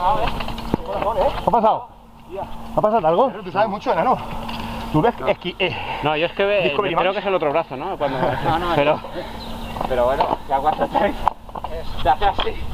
¿Qué ha pasado? ¿Ha pasado algo? Tú sabes mucho, enano. Tú ves No, yo es que creo que es el otro brazo, ¿no? Cuando... pero bueno, si hago hasta te hace así.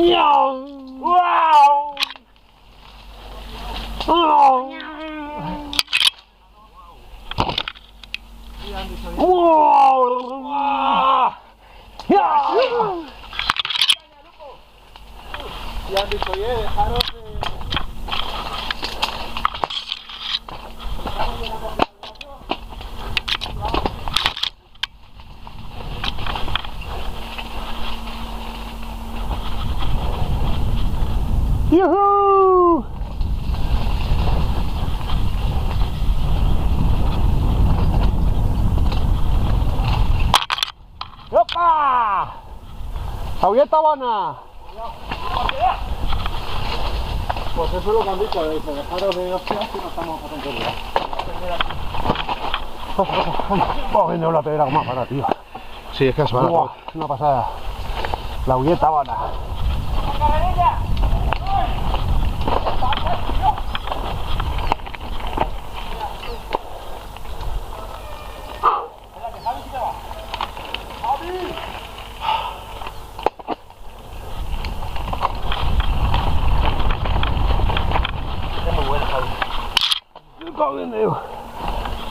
¡Wow! Ya han dicho, oye, dejaros de... ¡Yuhu! ¡Opa! ¡Aulleta buena! Pues eso es lo que han dicho, dice, dejaros de hostias y no estamos a tonterías. Oh, viene una pedra más para, tío. Sí, es que es barato. Una pasada. La aulleta buena.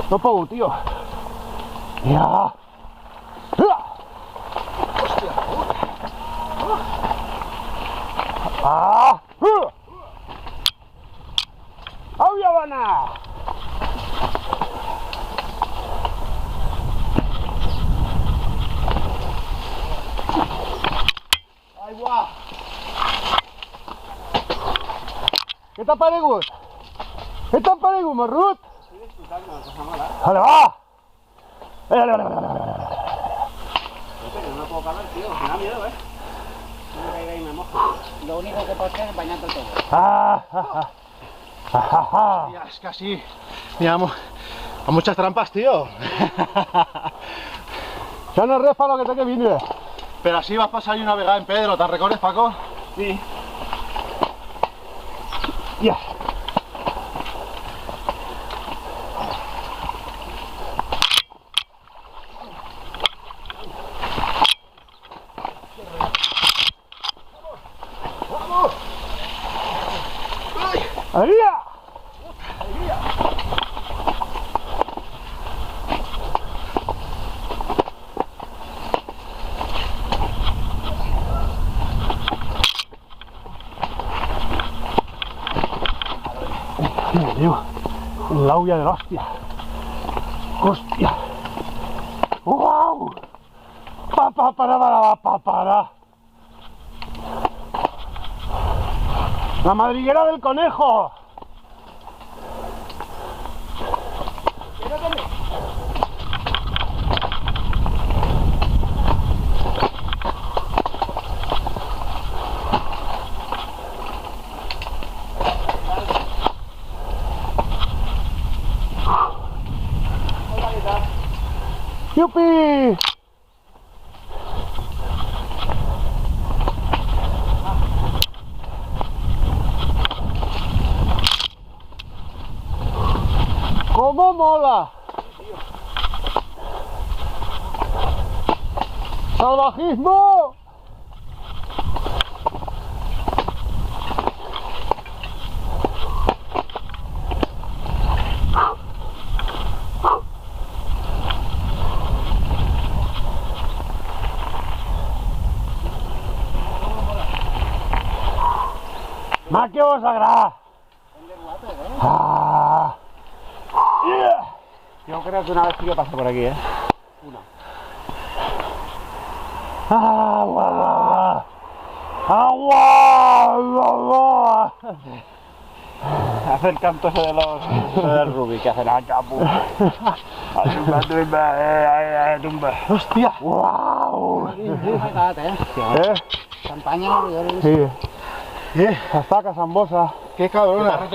No puedo, tío. Ya. Hostia. Ah. ¡Aulla buena! ¡Ay, guau! ¿Qué t'ha paregut? Què t'ha paregut, Marrut? Estoy disfrutando, no pasa nada. Vale, va! Vale. No me puedo caber, tío, me da miedo, ¿eh? No me caiga y me mojo. Lo único que puedo hacer es bañarte todo. Tía, es que así... Miramos a muchas trampas, tío. Ya no res para lo que te que vine. Pero así vas a pasar una vegada en Pedro, ¿te recorres, Paco? Sí. Ya. ¡Vamos! ¡Ay! ¡Alegría! La olla de la hostia. Hostia. ¡Wow! Para. La madriguera del conejo. ¡Yupi! ¡Cómo mola! ¡Salvajismo! Más que vos agrada. Yo creo que una vez sí que pasé por aquí, ¿eh? Guau. ¡Agua! Hace el canto ese de los del Rubik, que hacen la chapu. Tumba, tumba, tumba. ¡Hostia! ¡Wow! Campanya, Sí. Hasta Casambosa. qué cabrona.